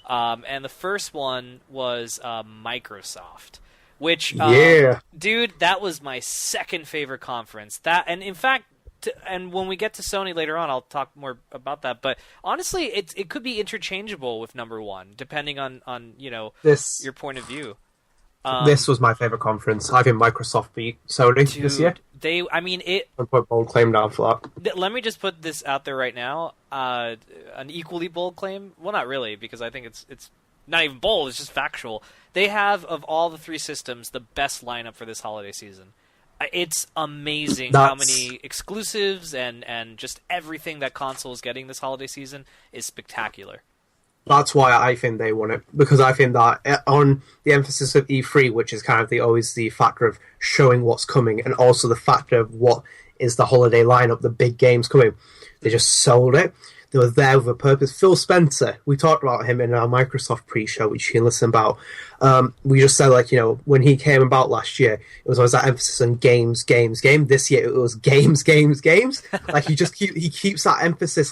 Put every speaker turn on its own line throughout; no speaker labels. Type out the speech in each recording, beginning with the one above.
And the first one was Microsoft, which,
Yeah,
dude, that was my second favorite conference. That, and in fact, and when we get to Sony later on, I'll talk more about that. But honestly, it could be interchangeable with number one, depending on
this
your point of view.
this was my favorite conference. I think Microsoft beat Sony this year.
Dude, I mean,
I put bold claim down for that.
let me just put this out there right now. An equally bold claim. Well, not really, because I think it's not even bold. It's just factual. They have, of all the three systems, the best lineup for this holiday season. It's amazing how many exclusives and just everything that console is getting this holiday season is spectacular.
That's why I think they won it, because I think that on the emphasis of E3, which is kind of always the factor of showing what's coming, and also the factor of what is the holiday lineup, the big games coming, they just sold it. They were there with a purpose. Phil Spencer, we talked about him in our Microsoft pre-show, which you can listen about. We just said, when he came about last year, it was always that emphasis on games, games, game. This year, it was games, games, games. He keeps that emphasis,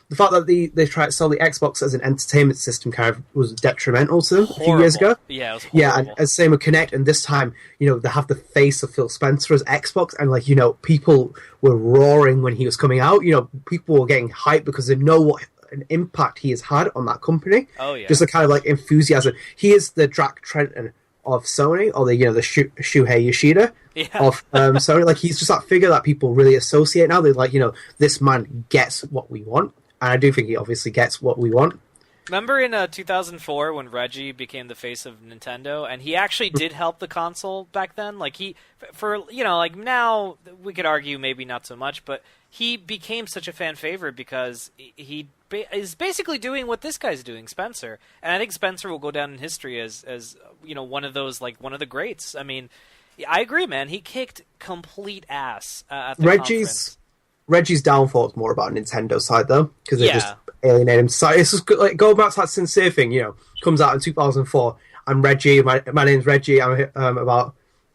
the fact that they tried to sell the Xbox as an entertainment system kind of was detrimental to them a few years ago.
Yeah, it was horrible.
Yeah, and same with Kinect, and this time, they have the face of Phil Spencer as Xbox, and people were roaring when he was coming out. People were getting hyped because they know what an impact he has had on that company.
Oh yeah,
just the kind of enthusiasm. He is the Jack Tretton of Sony, or the Shuhei Yoshida of Sony. He's just that figure that people really associate now. They're this man gets what we want. And I do think he obviously gets what we want.
Remember in 2004 when Reggie became the face of Nintendo, and he actually did help the console back then? Now we could argue maybe not so much, but he became such a fan favorite because he is basically doing what this guy's doing, Spencer. And I think Spencer will go down in history as one of those, one of the greats. I mean, I agree, man. He kicked complete ass at the conference.
Reggie's downfall is more about Nintendo side, though, because they just alienate him. So it's just going back to that sincere thing, comes out in 2004. I'm Reggie. My name's Reggie. I'm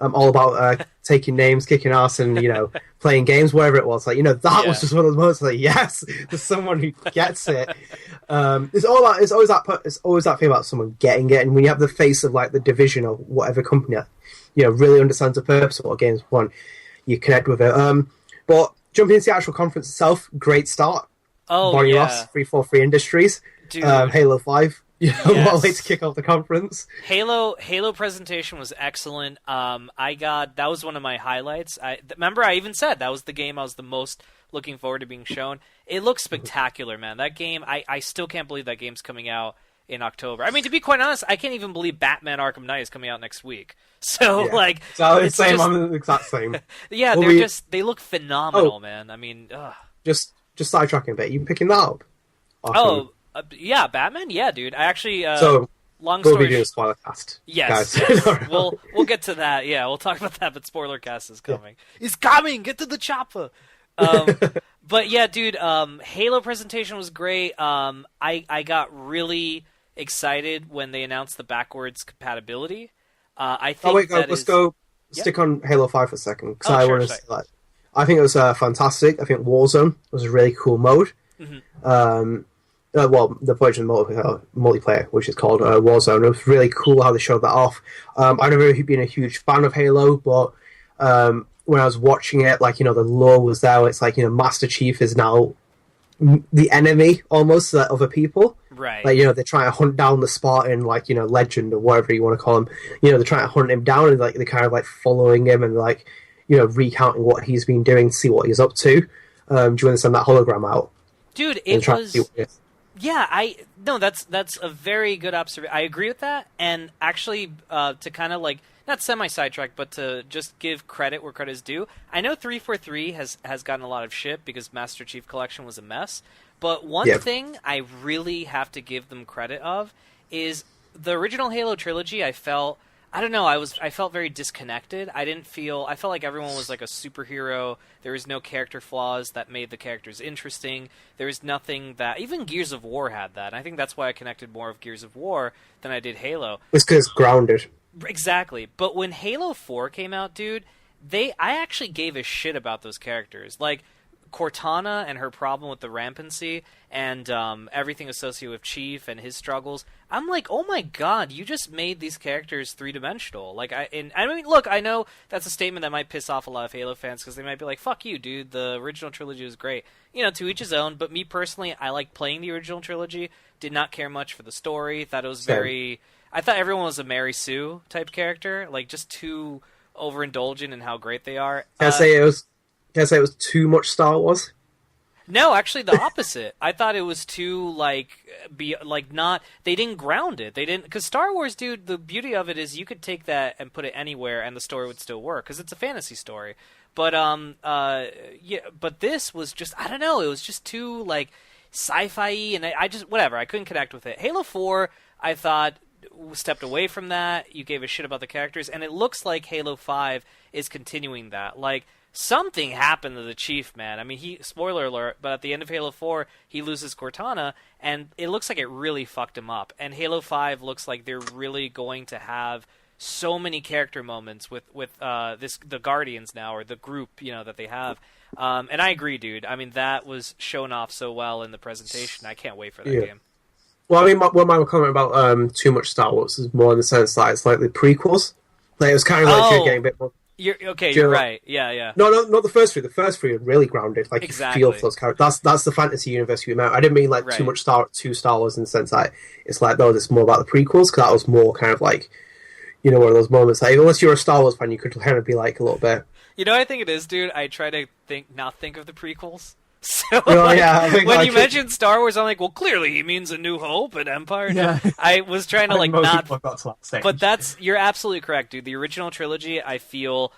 all about taking names, kicking ass, and playing games, whatever it was. That was just one of the moments. Yes, there's someone who gets it. It's always that thing about someone getting it, and when you have the face of the Division or whatever company that really understands the purpose of what games want, you connect with it. But jumping into the actual conference itself, great start.
Oh,
Bonnie
yeah.
Ross, 343 Industries,
Dude.
Halo 5.
Yes.
What a way to kick off the conference.
Halo presentation was excellent. That was one of my highlights. Remember, I even said that was the game I was the most looking forward to being shown. It looks spectacular, man. That game, I still can't believe that game's coming out in October. I mean, to be quite honest, I can't even believe Batman Arkham Knight is coming out next week. So,
it's same. I'm the exact same.
Yeah, they look phenomenal, man. I mean,
just sidetracking a bit. You picking that up? Awesome.
Yeah, Batman. Yeah, dude. I actually.
So
long
we'll
story.
be doing a spoiler cast.
Yes,
guys.
yes. we'll get to that. Yeah, we'll talk about that. But spoiler cast is coming. Yeah. It's coming. Get to the chopper. But yeah, dude. Halo presentation was great. I got really excited when they announced the backwards compatibility. I think.
Let's go. Stick on Halo 5 for a second, because I want to say that. I think it was fantastic. I think Warzone was a really cool mode. Mm-hmm. The version multiplayer, which is called Warzone. It was really cool how they showed that off. I've never really been a huge fan of Halo, but when I was watching it, the lore was there. It's Master Chief is now the enemy almost to other people.
Right.
They're trying to hunt down the Spartan, legend or whatever you want to call him. They're trying to hunt him down, and they're kind of following him and recounting what he's been doing to see what he's up to. Do you want to send that hologram out?
Dude, it was. Yeah, that's a very good observation. I agree with that, and actually, to kind of not semi-sidetrack, but to just give credit where credit is due. I know 343 has gotten a lot of shit because Master Chief Collection was a mess, but one thing I really have to give them credit of is the original Halo trilogy. I felt very disconnected. I felt like everyone was like a superhero. There was no character flaws that made the characters interesting. There was nothing that... Even Gears of War had that. And I think that's why I connected more with Gears of War than I did Halo.
It's because it's grounded.
Exactly. But when Halo 4 came out, dude, I actually gave a shit about those characters. Cortana and her problem with the rampancy and everything associated with Chief and his struggles, I'm like, oh my god, you just made these characters three-dimensional. Like, I mean, look, I know that's a statement that might piss off a lot of Halo fans because they might be like, fuck you, dude, the original trilogy was great. You know, to each his own, but me personally, I like playing the original trilogy, did not care much for the story, thought it was very... I thought everyone was a Mary Sue type character, like, just too overindulgent in how great they are.
Can I say it was too much Star Wars?
No, actually the opposite. I thought it was too not. They didn't ground it. They didn't, because Star Wars, dude. The beauty of it is you could take that and put it anywhere, and the story would still work because it's a fantasy story. But yeah. But this was just, I don't know. It was just too like sci-fi, and I just whatever. I couldn't connect with it. Halo 4, I thought, stepped away from that. You gave a shit about the characters, and it looks like Halo 5 is continuing that. Like, something happened to the Chief, man. I mean, spoiler alert, but at the end of Halo 4, he loses Cortana, and it looks like it really fucked him up. And Halo 5 looks like they're really going to have so many character moments with the Guardians now, or the group, you know, that they have. And I agree, dude. I mean, that was shown off so well in the presentation. I can't wait for that game.
Well, I mean, what my comment about too much Star Wars is more in the sense that it's like the prequels. Like, it was kind of like you're getting a bit more...
You're right. Yeah.
No, not the first three. The first three are really grounded. Like,
exactly.
You feel for those characters. That's the fantasy universe we meant. I didn't mean like too much Star Wars in the sense that it's like, no, it's more about the prequels, because that was more kind of like, you know, one of those moments. Like, unless you're a Star Wars fan, you could kind of be like a little bit.
You know what I think it is, dude? I try to not think of the prequels. So when you mentioned Star Wars, I'm like, well, clearly he means A New Hope and Empire.
Yeah.
I was trying to like not.
But
you're absolutely correct, dude. The original trilogy, I feel,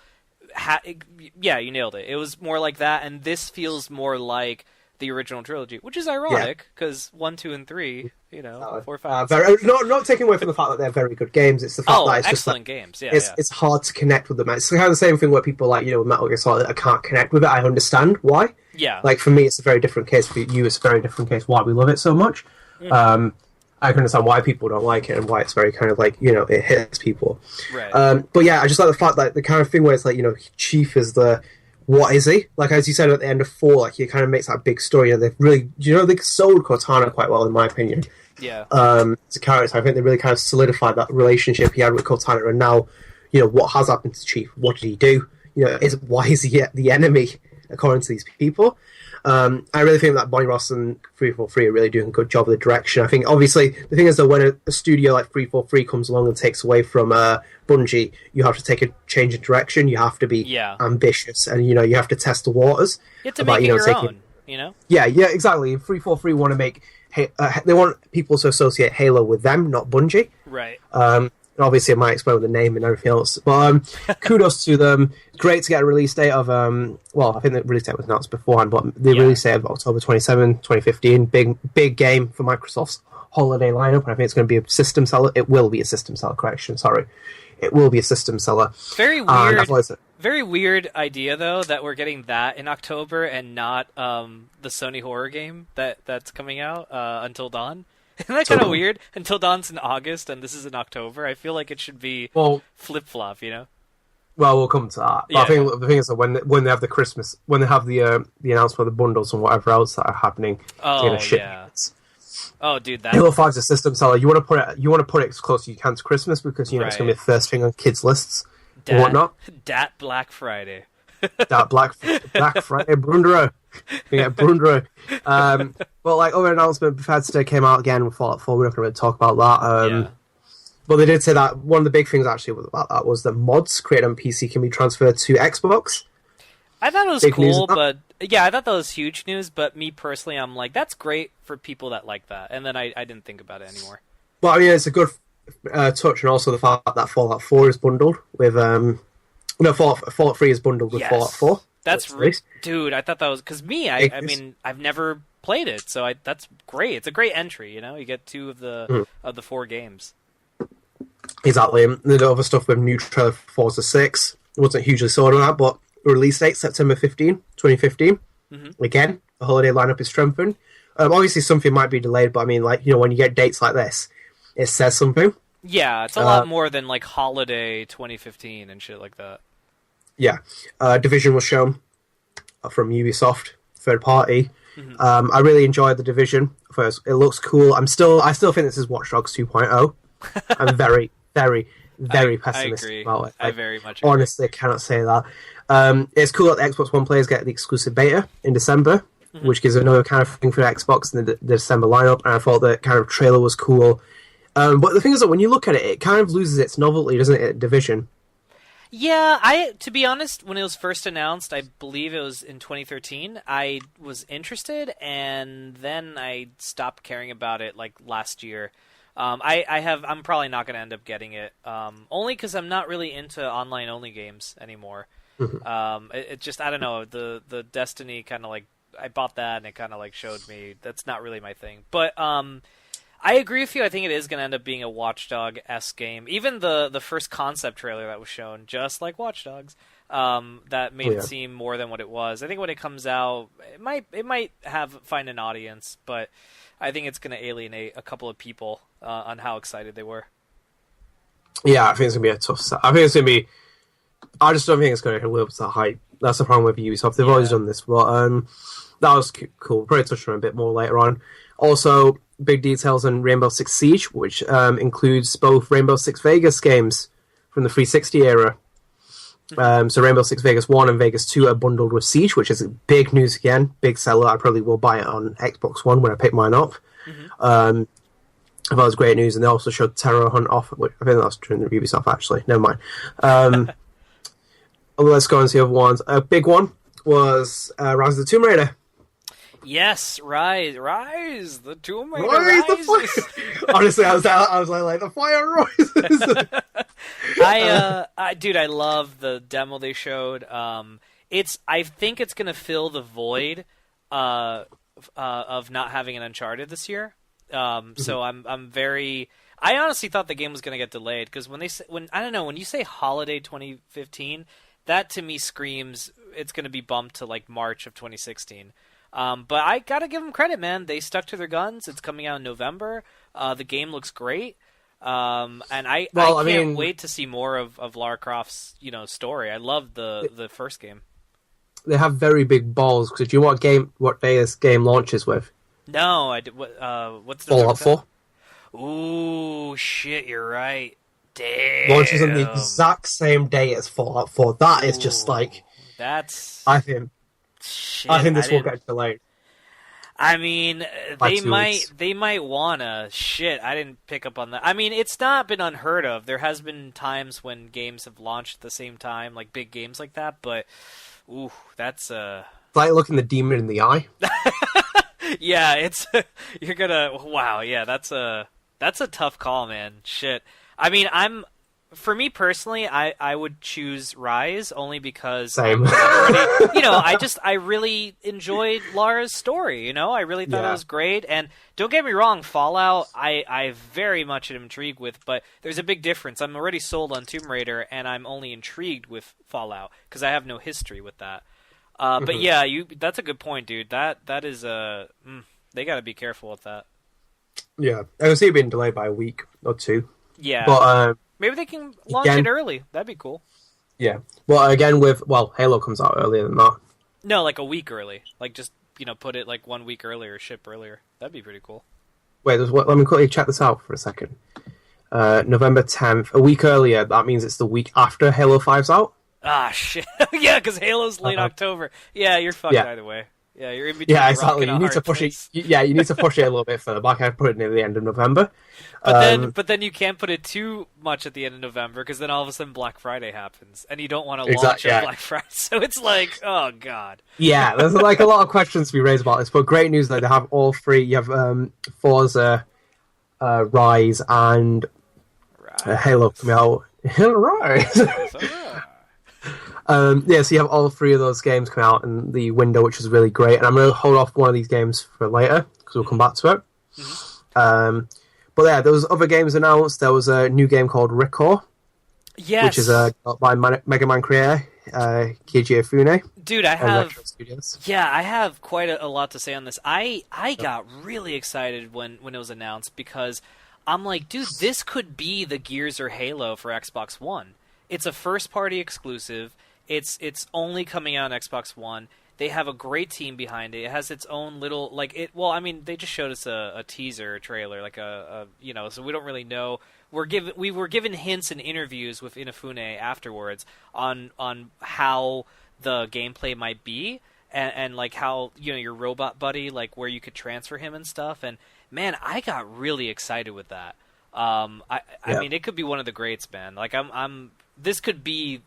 yeah, you nailed it. It was more like that, and this feels more like the original trilogy, which is ironic because 1, 2, and 3, you know, 4, 5.
Not taking away from the fact that they're very good games. It's the fact that it's
excellent
just
games. Yeah,
it's hard to connect with them. It's kind of the same thing where people like, you know, with Metal Gear Solid, I can't connect with it. I understand why.
Yeah.
Like, for me, it's a very different case. For you, it's a very different case why we love it so much. I can understand why people don't like it and why it's very kind of like, you know, it hits people.
Right.
But yeah, I just like the fact that the kind of thing where it's like, you know, Chief is the... What is he? Like, as you said at the end of 4, like, he kind of makes that big story, and they've really, you know, they sold Cortana quite well, in my opinion.
Yeah.
As a character, I think they really kind of solidified that relationship he had with Cortana, and now, you know, what has happened to Chief? What did he do? You know, why is he the enemy, according to these people? I really think that Bonnie Ross and 343 are really doing a good job of the direction. I think, obviously, the thing is that when a studio like 343 comes along and takes away from Bungie, you have to take a change in direction. You have to be ambitious, and, you know, you have to test the waters.
You have to make it your own, you know?
Yeah, exactly. 343 want to make... they want people to associate Halo with them, not Bungie.
Right.
Obviously, it might explain with the name and everything else. But kudos to them. Great to get a release date of... well, I think the release date was announced beforehand, but the release date of October 27, 2015. Big game for Microsoft's holiday lineup. And I think it's going to be a system seller. It will be a system seller, correction. Sorry. It will be a system seller.
Very weird. Very weird idea, though, that we're getting that in October and not the Sony horror game that's coming out, Until Dawn. Isn't that kind of weird? Until Dawn's in August, and this is in October. I feel like it should be flip-flop, you know?
Well, we'll come to that. But I think the thing is that when they have the Christmas, when they have the announcement of the bundles and whatever else that are happening,
Oh, dude, that
Halo 5's a system seller. You want to put it as close as you can to Christmas because, you know, it's going to be the first thing on kids' lists and whatnot.
Dat Black Friday.
That Black Friday, Brundero. Yeah, Brundero. But like, other announcement, Bethesda came out again with Fallout 4. We're not going to really talk about that. But they did say that one of the big things actually about that was that mods created on PC can be transferred to Xbox.
I thought it was cool, but yeah, I thought that was huge news. But me personally, I'm like, that's great for people that like that. And then I didn't think about it anymore.
Well, I mean, it's a good touch, and also the fact that Fallout 4 is bundled with Fallout 3 is bundled with Fallout 4.
That's dude. I thought that was because I mean, I've never played it, so that's great. It's a great entry. You know, you get 2 of the 4 games.
Exactly. And the other stuff with new trailer for Forza 6 wasn't hugely sold on that, but release date September 15, 2015. Again, the holiday lineup is strengthened. Obviously, something might be delayed, but I mean, like, you know, when you get dates like this, it says something.
Yeah, it's a lot more than like holiday 2015 and shit like that.
Yeah. Division was shown from Ubisoft. third party.
Mm-hmm.
I really enjoyed The Division. First, it looks cool. I still think this is Watch Dogs 2.0. I'm very, very, very
I
pessimistic
agree.
about it.
I very much agree.
Honestly cannot say that. It's cool that the Xbox One players get the exclusive beta in December, which gives another kind of thing for Xbox in the December lineup. And I thought the kind of trailer was cool. But the thing is that when you look at it, it kind of loses its novelty, doesn't it? Division.
Yeah, to be honest, when it was first announced, I believe it was in 2013, I was interested, and then I stopped caring about it like last year. I'm probably not going to end up getting it, only because I'm not really into online-only games anymore. It just, I don't know, the Destiny kind of like, I bought that, and it kind of like showed me that's not really my thing. But, I agree with you. I think it is going to end up being a Watch Dog-esque game. Even the first concept trailer that was shown, just like Watch Dogs, that made it seem more than what it was. I think when it comes out, it might find an audience, but I think it's going to alienate a couple of people on how excited they were.
Yeah, I think it's going to be a tough set. I think it's going to be... I just don't think it's going to live up to that hype. That's the problem with Ubisoft. They've always done this, but that was cool. We'll probably touch on it a bit more later on. Also, big details on Rainbow Six Siege, which includes both Rainbow Six Vegas games from the 360 era. So Rainbow Six Vegas 1 and Vegas 2 are bundled with Siege, which is big news again. Big seller. I probably will buy it on Xbox One when I pick mine up. I thought it was great news, and they also showed Terror Hunt off, which I think that was during the Ubisoft, actually. Never mind. Let's go and see other ones. A big one was Rise of the Tomb Raider.
Yes, Rise, the Tomb Raider
Rise
rises.
the fire. Honestly, I was like the fire rises.
Dude, I love the demo they showed. I think it's gonna fill the void of not having an Uncharted this year. So I'm very. I honestly thought the game was gonna get delayed because when you say holiday 2015, that to me screams it's gonna be bumped to like March of 2016. But I gotta give them credit, man. They stuck to their guns. It's coming out in November. The game looks great. And I can't wait to see more of Lara Croft's, story. I love the first game.
They have very big balls. Because do you know what day this game launches with?
No, I did. What's the
Fallout 4?
Ooh, shit! You're right. Damn.
Launches on the exact same day as Fallout 4. That is just like
that's.
I think this will get delayed.
I mean, they might wanna. Shit, I didn't pick up on that. I mean, it's not been unheard of. There has been times when games have launched at the same time, like big games like that. But, ooh, that's
It's like looking the demon in the eye.
Yeah, it's you're gonna. Wow, yeah, that's a tough call, man. Shit. I mean, for me personally, I would choose Rise only because
Same.
I really enjoyed Lara's story. I really thought it was great. And don't get me wrong, Fallout, I very much am intrigued with, but there's a big difference. I'm already sold on Tomb Raider, and I'm only intrigued with Fallout because I have no history with that. But yeah, that's a good point, dude. That is they got to be careful with that.
Yeah, I can see it being delayed by a week or two.
Yeah,
but
maybe they can launch it early. That'd be cool.
Yeah. Well, again, Halo comes out earlier than that.
No, like a week early. Like just put it like 1 week earlier, ship earlier. That'd be pretty cool.
Wait, let me quickly check this out for a second. November 10th, a week earlier. That means it's the week after Halo 5's out.
Ah, shit. Yeah, because Halo's late October. Yeah, you're fucked either way. Yeah, you're in between.
Yeah, exactly. You need to push it. Yeah, you need to push it a little bit further back. I put it near the end of November.
But then you can't put it too much at the end of November because then all of a sudden Black Friday happens and you don't want to launch on Black Friday. So it's like, oh god.
Yeah, there's like a lot of questions to be raised about this, but great news that they have all three. You have Forza, Rise, and Halo coming out. Rise. So you have all three of those games come out in the window, which is really great. And I'm going to hold off one of these games for later because we'll come back to it. But yeah, there was other games announced. There was a new game called Recore, which is by Mega Man creator Keiji Ifune.
Dude, I have quite a lot to say on this. I got really excited when it was announced because I'm like, dude, this could be the Gears or Halo for Xbox One. It's a first-party exclusive. It's only coming out on Xbox One. They have a great team behind it. It has its own little like it. Well, I mean, they just showed us a teaser trailer, like a so we don't really know. We were given hints in interviews with Inafune afterwards on how the gameplay might be, and like how your robot buddy, like where you could transfer him and stuff. And man, I got really excited with that. I mean, it could be one of the greats, man. Like this could be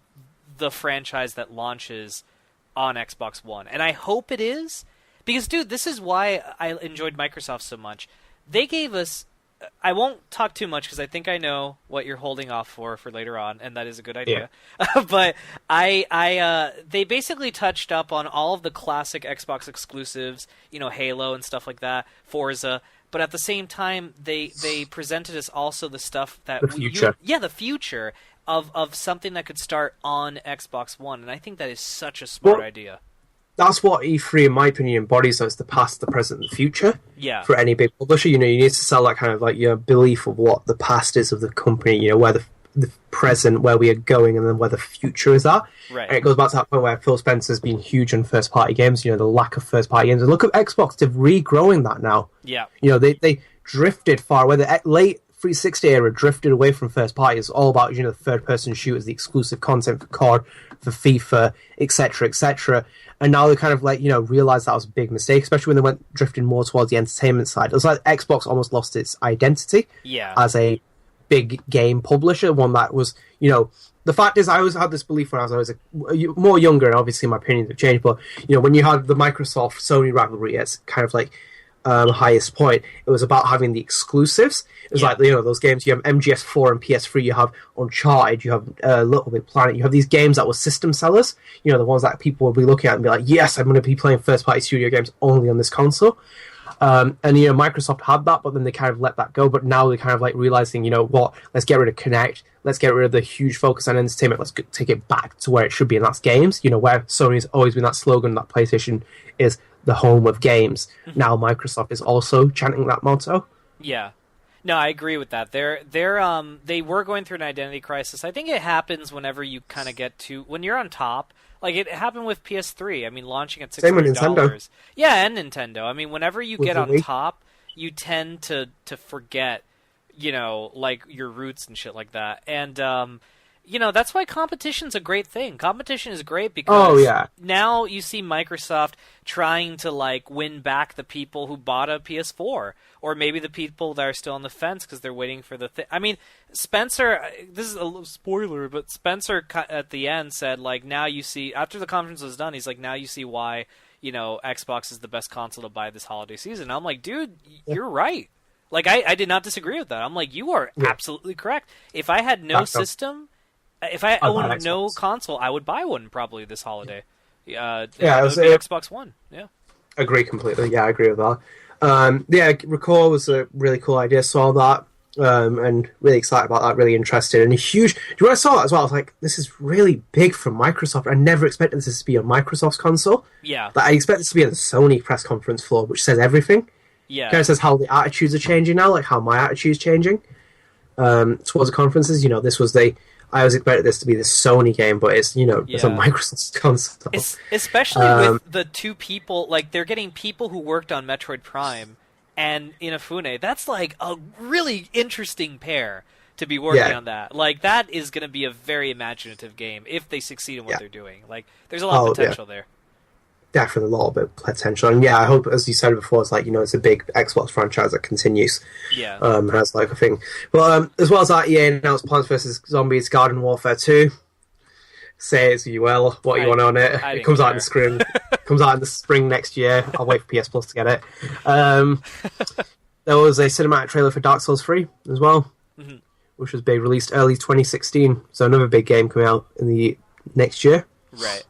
the franchise that launches on Xbox One, and I hope it is, because dude, this is why I enjoyed Microsoft so much. They gave us, I won't talk too much because I think I know what you're holding off for later on, and that is a good idea. Yeah. But they basically touched up on all of the classic Xbox exclusives, Halo and stuff like that, Forza. But at the same time, they presented us also the stuff that
the future.
The future of something that could start on Xbox One, and I think that is such a smart idea.
That's what E3, in my opinion, embodies. So it's the past, the present, and the future. Yeah. For any big publisher, you need to sell that kind of like your belief of what the past is of the company. Where the present, where we are going, and then where the future is at.
Right.
And it goes back to that point where Phil Spencer's been huge on first party games. The lack of first party games. And look at Xbox; they're regrowing that now.
Yeah.
They drifted far away. The late 360 era drifted away from first party. It's all about the third person shooters, the exclusive content for COD, for FIFA, etc., etc. And now they kind of realized that was a big mistake, especially when they went drifting more towards the entertainment side. It was like Xbox almost lost its identity as a big game publisher, one that was, the fact is I always had this belief when I was more younger, and obviously my opinions have changed, but, when you had the Microsoft-Sony rivalry, it's kind of like highest point, it was about having the exclusives. It was like those games, you have MGS4 and PS3, you have Uncharted, you have Little Big Planet, you have these games that were system sellers, the ones that people will be looking at and be like, yes, I'm going to be playing first party studio games only on this console. And Microsoft had that, but then they kind of let that go. But now they're kind of realizing, what, let's get rid of Kinect, let's get rid of the huge focus on entertainment, let's take it back to where it should be, and that's games. Where Sony's always been that slogan that PlayStation is the home of games. Now Microsoft is also chanting that motto.
Yeah. No, I agree with that. They were going through an identity crisis. I think it happens whenever you kind of get to, when you're on top. Like it happened with PS3. I mean, launching at $600.
Same with Nintendo.
Yeah, and Nintendo. I mean, whenever you get on top, you tend to forget, like your roots and shit like that. And that's why competition's a great thing. Competition is great because now you see Microsoft trying to win back the people who bought a PS4, or maybe the people that are still on the fence because they're waiting for the thing. I mean, Spencer, this is a little spoiler, but Spencer at the end said now you see, after the conference was done, he's like, now you see why Xbox is the best console to buy this holiday season. I'm like, dude, you're right. I did not disagree with that. I'm like, you are absolutely correct. If I had no system. If I owned no console, I would buy one probably this holiday. It would be Xbox One. Yeah,
agree completely. Yeah, I agree with that. Record was a really cool idea. Saw that, and really excited about that. Really interested and huge. When I saw that as well, I was like, "This is really big from Microsoft." I never expected this to be on Microsoft's console.
Yeah,
I expect this to be on the Sony press conference floor, which says everything.
Yeah,
kind of says how the attitudes are changing now, like how my attitude's changing towards the conferences. This was I always expected this to be the Sony game, but it's it's a Microsoft console.
Especially with the two people, they're getting people who worked on Metroid Prime and Inafune. That's a really interesting pair to be working on that. That is going to be a very imaginative game if they succeed in what they're doing. There's a lot of potential there.
Definitely a lot of bit potential, and I hope, as you said before, it's it's a big Xbox franchise that continues.
Yeah,
has a thing. But as well as that, EA announced Plants vs Zombies Garden Warfare 2. Say it you will, what you want on it. It comes out in the spring. Comes out in the spring next year. I'll wait for PS Plus to get it. There was a cinematic trailer for Dark Souls 3 as well, which was released early 2016. So another big game coming out in the next year.
Right.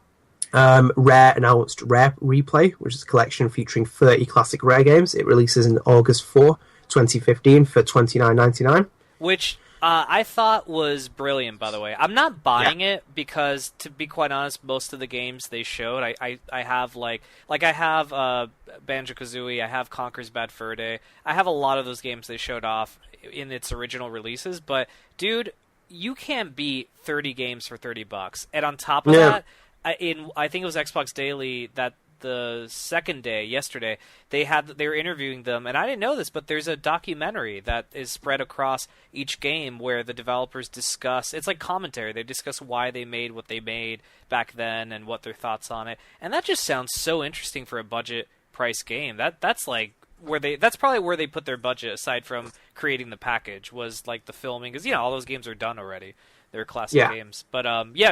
Rare announced Rare Replay, which is a collection featuring 30 classic Rare games. It releases in August 4, 2015 for $29.99.
Which I thought was brilliant, by the way. I'm not buying it because, to be quite honest, most of the games they showed, I have I have Banjo-Kazooie, I have Conker's Bad Fur Day. I have a lot of those games they showed off in its original releases, but dude, you can't beat 30 games for $30. And on top of that, I think it was Xbox Daily that the second day, yesterday, they were interviewing them, and I didn't know this, but there's a documentary that is spread across each game where the developers discuss. It's like commentary. They discuss why they made what they made back then and what their thoughts on it, and that just sounds so interesting for a budget price game. That's like that's probably where they put their budget aside from creating the package, was like the filming, because all those games are done already. They're classic games. But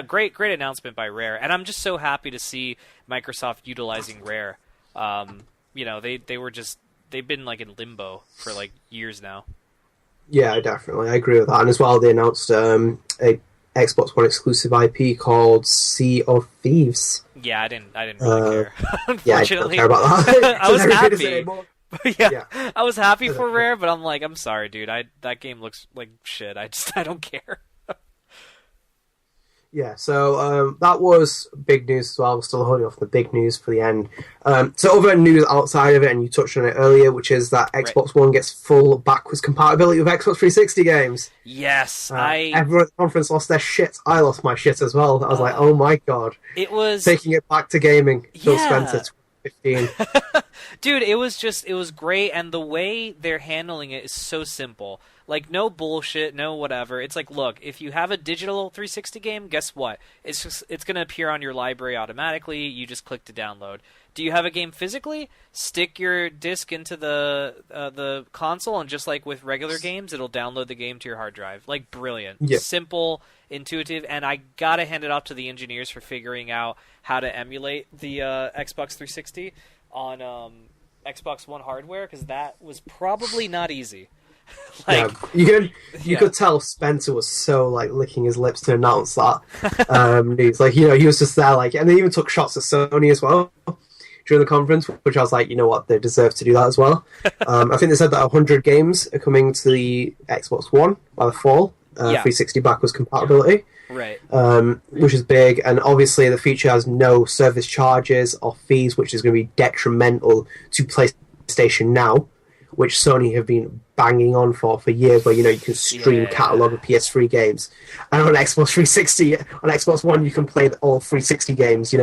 great announcement by Rare, and I'm just so happy to see Microsoft utilizing Rare. They've been like in limbo for like years now.
Yeah, definitely, I agree with that. And as well, they announced a Xbox One exclusive IP called Sea of Thieves.
Yeah, I didn't really care. Unfortunately,
yeah, I don't care about that.
I was happy. I was happy for Rare, but I'm like, I'm sorry, dude. That game looks like shit. I don't care.
Yeah, so that was big news as well. We're still holding off the big news for the end. So other news outside of it, and you touched on it earlier, which is that Xbox One gets full backwards compatibility with Xbox 360 games.
Yes,
everyone at the conference lost their shit. I lost my shit as well. I was like, oh my god.
It was...
Taking it back to gaming. Phil Spencer, 15.
Dude, it was great, and the way they're handling it is so simple. Like, no bullshit, no whatever. It's like, look, if you have a digital 360 game, guess what? It's going to appear on your library automatically. You just click to download. Do you have a game physically? Stick your disc into the console, and just like with regular games, it'll download the game to your hard drive. Like, brilliant.
Yeah.
Simple, intuitive, and I gotta hand it off to the engineers for figuring out how to emulate the Xbox 360 on Xbox One hardware, because that was probably not easy.
Like, yeah, you could tell Spencer was so like licking his lips to announce that news. Like, he was just there, like, and they even took shots at Sony as well during the conference, which I was like, you know what, they deserve to do that as well. I think they said that 100 games are coming to the Xbox One by the fall. 360 backwards compatibility,
right?
Which is big, and obviously the feature has no service charges or fees, which is going to be detrimental to PlayStation Now, which Sony have been banging on for years, where you can stream catalog of PS3 games, and on Xbox 360, on Xbox One, you can play all 360 games,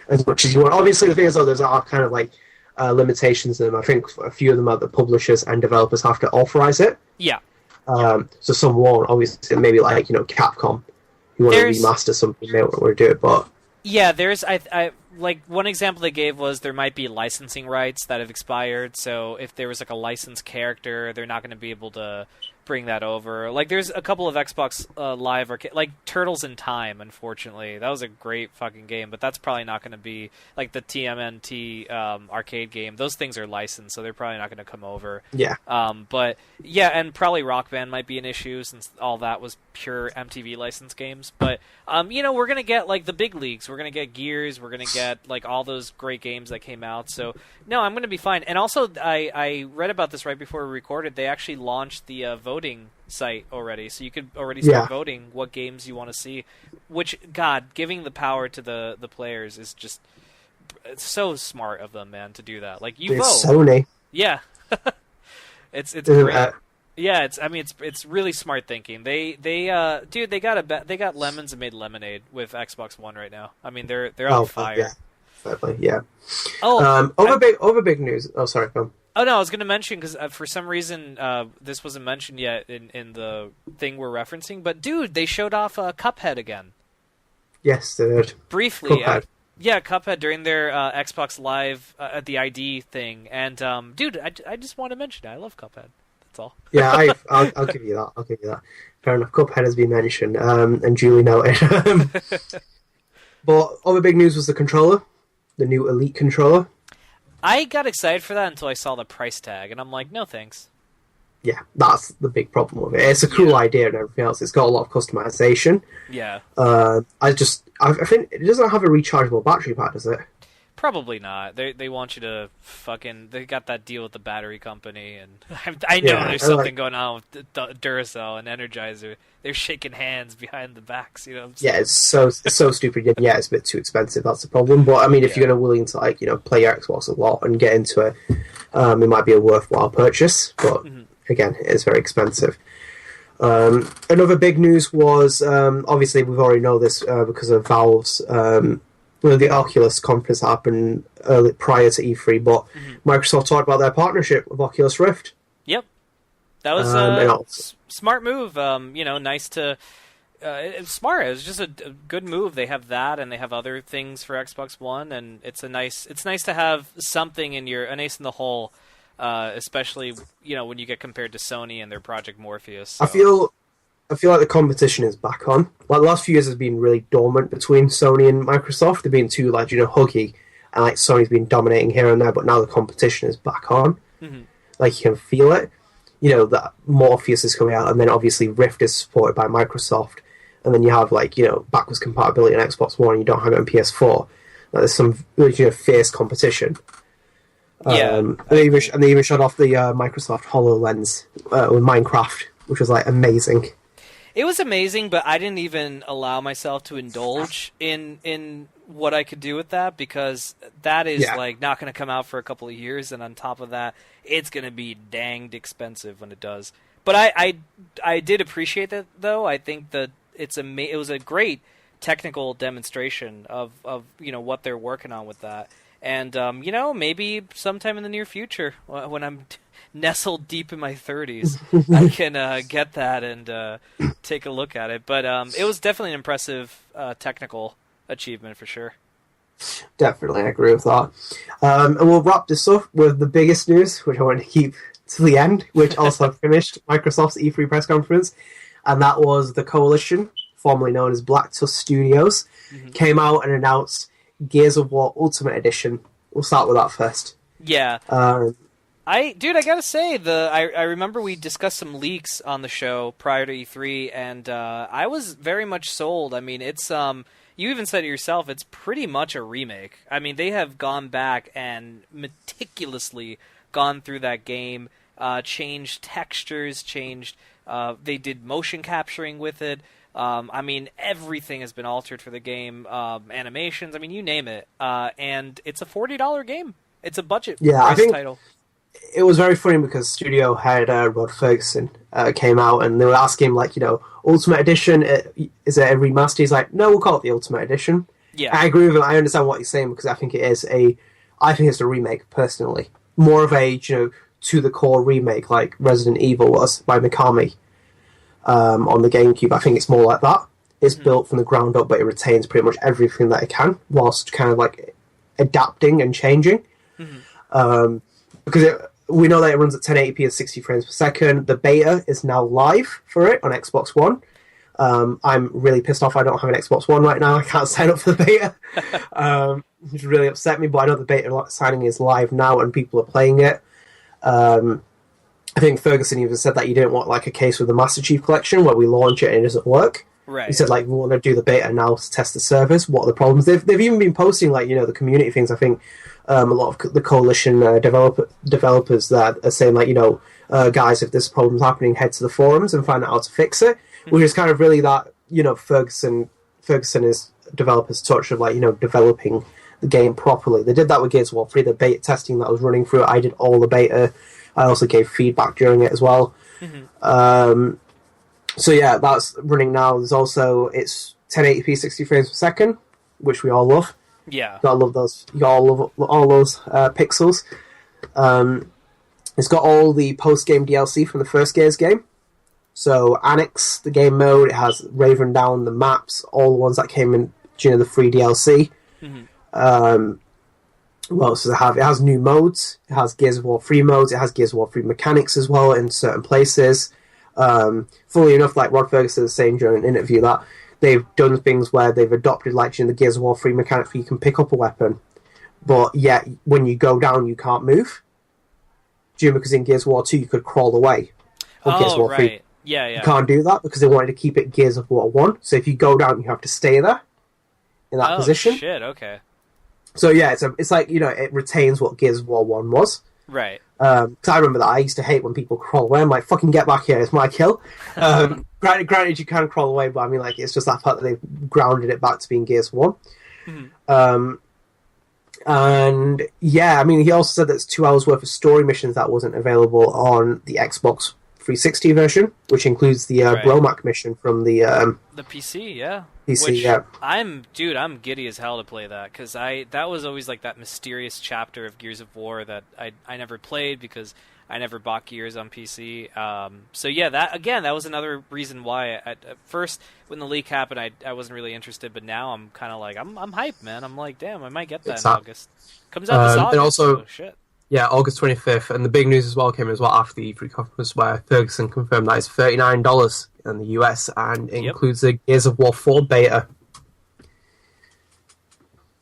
as much as you want. Obviously, the thing is, though, there's are kind of like limitations in them. I think a few of them are the publishers and developers have to authorize it.
Yeah.
So some won't. Obviously, maybe like Capcom, who want to remaster something, may want to do it, but
yeah, there's I like one example they gave was there might be licensing rights that have expired. So if there was like a licensed character, they're not going to be able to bring that over. Like, there's a couple of Xbox Live arcade, like Turtles in Time. Unfortunately, that was a great fucking game, but that's probably not going to be like the TMNT arcade game. Those things are licensed, so they're probably not going to come over.
Yeah.
But yeah, and probably Rock Band might be an issue since all that was pure MTV licensed games. But we're gonna get like the big leagues. We're gonna get Gears. We're gonna get like all those great games that came out. So no, I'm gonna be fine. And also, I read about this right before we recorded. They actually launched the voting site already, so you could already start voting what games you want to see. Which, God, giving the power to the players is just, it's so smart of them, man, to do that. Like, you vote.
Sony.
Yeah. it's great. Yeah, it's really smart thinking. They got lemons and made lemonade with Xbox One right now. I mean, they're on fire.
Yeah. Exactly. Yeah.
Over
big news. Oh, sorry. Go on.
Oh no, I was going to mention because for some reason this wasn't mentioned yet in the thing we're referencing. But dude, they showed off Cuphead again.
Yes, they did.
Briefly.
Cuphead.
Cuphead during their Xbox Live at the ID thing. And dude, I just want to mention it. I love Cuphead. That's all.
Yeah, I'll give you that. I'll give you that. Fair enough. Cuphead has been mentioned and duly noted. But other big news was the controller, the new Elite controller.
I got excited for that until I saw the price tag, and I'm like, no thanks.
Yeah, that's the big problem with it. It's a cool idea and everything else. It's got a lot of customization.
Yeah.
I think it doesn't have a rechargeable battery pack, does it?
Probably not. They want you to they got that deal with the battery company, and I know there's something going on with Duracell and Energizer. They're shaking hands behind the backs,
Yeah, it's so stupid. Yeah, it's a bit too expensive. That's the problem. But I mean, if you're willing to play your Xbox a lot and get into it, it might be a worthwhile purchase. But again, it is very expensive. Another big news was obviously we've already know this because of Valve's the Oculus conference that happened early, prior to E3, but Microsoft talked about their partnership with Oculus Rift.
Yep, that was a smart move. Nice to. It's smart. It was just a good move. They have that, and they have other things for Xbox One, and it's nice to have something in an ace in the hole, especially when you get compared to Sony and their Project Morpheus. So.
I feel like the competition is back on. Like the last few years has been really dormant between Sony and Microsoft. They've been too huggy, and like Sony's been dominating here and there. But now the competition is back on. Like you can feel it. That Morpheus is coming out, and then obviously Rift is supported by Microsoft. And then you have backwards compatibility on Xbox One. You don't have it on PS4. Like, there's some fierce competition.
Yeah,
and they even showed off the Microsoft HoloLens with Minecraft, which was like amazing.
It was amazing, but I didn't even allow myself to indulge in what I could do with that because that is not going to come out for a couple of years, and on top of that, it's going to be danged expensive when it does. But I did appreciate that though. I think that it was a great technical demonstration of what they're working on with that. And, maybe sometime in the near future, when I'm nestled deep in my 30s, I can get that and take a look at it. But it was definitely an impressive technical achievement for sure.
Definitely, I agree with that. And we'll wrap this up with the biggest news, which I want to keep to the end, which also finished Microsoft's E3 press conference. And that was the Coalition, formerly known as Black Tusk Studios, came out and announced Gears of War Ultimate Edition. We'll start with that first.
Yeah. I gotta say, I remember we discussed some leaks on the show prior to E3, and I was very much sold. I mean, it's you even said it yourself, it's pretty much a remake. I mean, they have gone back and meticulously gone through that game, changed textures, they did motion capturing with it. I mean, everything has been altered for the game. Animations, I mean, you name it. And it's a $40 game. It's a budget price title.
It was very funny because studio head Rod Ferguson came out and they were asking him, Ultimate Edition, is it a remaster? He's like, no, we'll call it the Ultimate Edition.
Yeah,
I agree with him. I understand what he's saying because I think it's a remake, personally. More of a, to the core remake like Resident Evil was by Mikami on the GameCube. I think it's more like that. It's built from the ground up, but it retains pretty much everything that it can, whilst kind of like adapting and changing. Because we know that it runs at 1080p at 60 frames per second. The beta is now live for it on Xbox One. I'm really pissed off I don't have an Xbox One right now. I can't sign up for the beta. Which really upset me, but I know the beta signing is live now and people are playing it. I think Ferguson even said that you didn't want like a case with the Master Chief Collection where we launch it and it doesn't work.
Right.
He said we want to do the beta now to test the servers. What are the problems? They've even been posting the community things. I think a lot of the Coalition developers that are saying guys, if this problem's happening, head to the forums and find out how to fix it. Which is kind of really that Ferguson is developers' touch of developing the game properly. They did that with Gears of War 3, the beta testing that was running through it. I did all the beta. I also gave feedback during it as well. So yeah, that's running now. There's also, it's 1080p 60 frames per second, which we all love.
Yeah.
Gotta love those. You gotta love all those pixels. It's got all the post-game DLC from the first Gears game. So Annex, the game mode, it has Raven Down, the maps, all the ones that came in during the free DLC. What else does it have? It has new modes. It has Gears of War 3 modes. It has Gears of War 3 mechanics as well in certain places. Funnily enough, like Rod Ferguson was saying during an interview, that they've done things where they've adopted the Gears of War 3 mechanic where you can pick up a weapon, but yet when you go down you can't move. Because in Gears of War 2 you could crawl away.
Gears of War 3, yeah.
You can't do that because they wanted to keep it Gears of War 1. So if you go down you have to stay there in that position.
Shit, okay.
So yeah, it's like, it retains what Gears of War 1 was.
Right.
Because I remember that I used to hate when people crawl away. I'm like, fucking get back here, it's my kill. Granted, you can crawl away, but I mean, it's just that fact that they've grounded it back to being Gears of War 1. And yeah, I mean, he also said there's 2 hours worth of story missions that wasn't available on the Xbox 360 version, which includes the Bromac mission from the
PC, yeah.
PC,
Which
yeah.
I'm giddy as hell to play that, because that was always like that mysterious chapter of Gears of War that I never played because I never bought Gears on PC. So yeah, that was another reason why at first when the leak happened, I wasn't really interested, but now I'm kind of like I'm hyped, man. I'm like, damn, I might get that in August. Comes out this August.
And also,
so shit.
Yeah, August 25th, and the big news as well came as well after the E3 conference where Ferguson confirmed that it's $39 in the US and it includes the Gears of War 4 beta.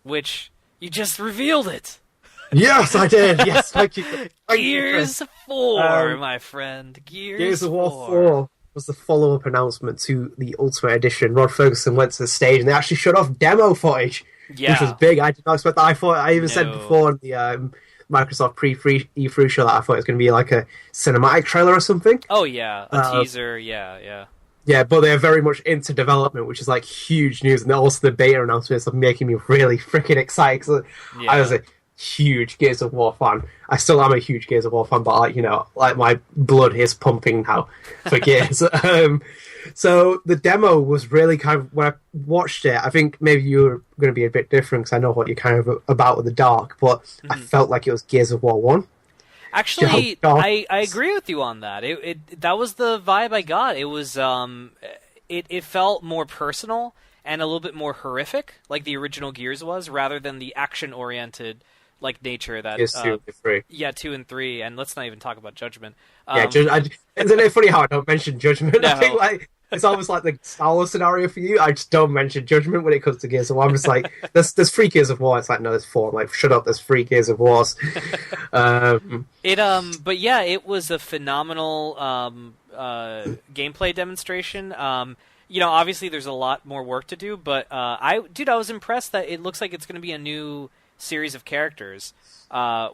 Which, you just revealed it!
Yes, I did! Yes, thank you.
Gears 4, my friend.
Gears of War 4 was the follow-up announcement to the Ultimate Edition. Rod Ferguson went to the stage and they actually showed off demo footage, which was big. I did not expect that. I even said before in the Microsoft E3 show that I thought it was going to be like a cinematic trailer or something.
Oh yeah, a teaser, yeah.
Yeah, but they're very much into development, which is like huge news, and also the beta announcements are making me really freaking excited. Cause I was a huge Gears of War fan. I still am a huge Gears of War fan, but like my blood is pumping now for Gears. So the demo was really kind of, when I watched it, I think maybe you were going to be a bit different because I know what you're kind of about with the dark, but I felt like it was Gears of War 1.
Actually, I agree with you on that. That was the vibe I got. It was it felt more personal and a little bit more horrific, like the original Gears was, rather than the action-oriented like nature that
Gears 2 and 3.
Yeah, 2 and 3, and let's not even talk about Judgment.
Isn't it funny how I don't mention Judgment?
No.
I think like it's almost like the Star Wars scenario for you. I just don't mention Judgment when it comes to Gears of War. I'm just like, there's 3 Gears of War. It's like, no, there's 4. I'm like, shut up, there's 3 Gears of Wars.
But yeah, it was a phenomenal gameplay demonstration. Obviously there's a lot more work to do, but I was impressed that it looks like it's going to be a new series of characters,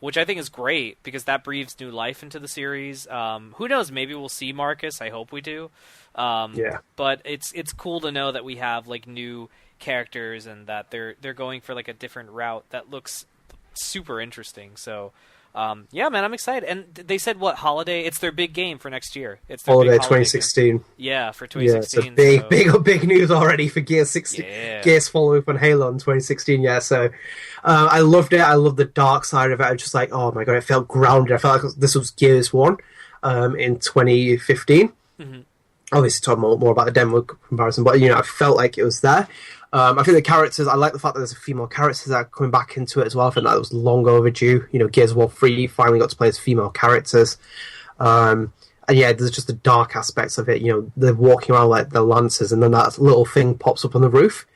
which I think is great because that breathes new life into the series. Who knows? Maybe we'll see Marcus. I hope we do. But it's cool to know that we have like new characters and that they're going for like a different route that looks super interesting. So yeah, man, I'm excited. And they said what holiday? It's their big game for next year. It's their
holiday
big
2016.
Game. Yeah, for 2016.
Yeah, it's big news already for Gears 16.
Yeah.
Gears follow up on Halo in 2016. Yeah, so I loved it. I loved the dark side of it. I was just like, oh my god, it felt grounded. I felt like this was Gears 1 in 2015. Mm-hmm. Obviously, talking more about the demo comparison, but I felt like it was there. I think the characters, I like the fact that there's a female characters that are coming back into it as well. I think that was long overdue. Gears of War 3 finally got to play as female characters. And yeah, there's just the dark aspects of it. They're walking around like the Lancers, and then that little thing pops up on the roof.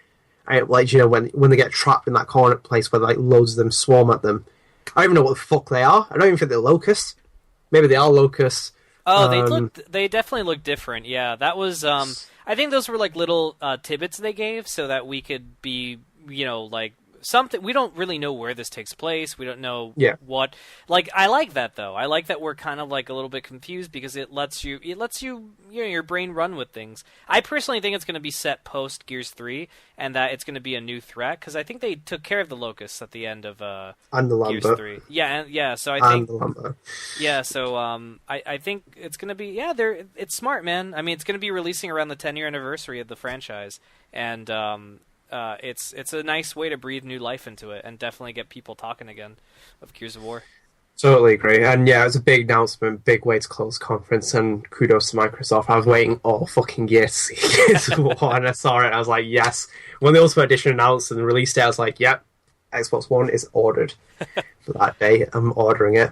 And when they get trapped in that corner place where like loads of them swarm at them. I don't even know what the fuck they are. I don't even think they're locusts. Maybe they are locusts.
Oh, they definitely look different. Yeah, that was. I think those were like little tidbits they gave so that we could be, like something. We don't really know where this takes place. We don't know what. Like, I like that though. I like that we're kind of like a little bit confused because it lets you your brain run with things. I personally think it's going to be set post Gears 3 and that it's going to be a new threat because I think they took care of the locusts at the end of
and the
Gears 3. Yeah. So I think. And the yeah. So I think it's going to be it's smart, man. I mean, it's going to be releasing around the 10-year anniversary of the franchise, and it's a nice way to breathe new life into it and definitely get people talking again of Gears of War.
Totally agree. And yeah, it was a big announcement, big way to close conference, and kudos to Microsoft. I was waiting all fucking year to see Gears of War, and I saw it, and I was like, yes. When the Ultimate Edition announced and released it, I was like, yep, Xbox One is ordered for that day. I'm ordering it.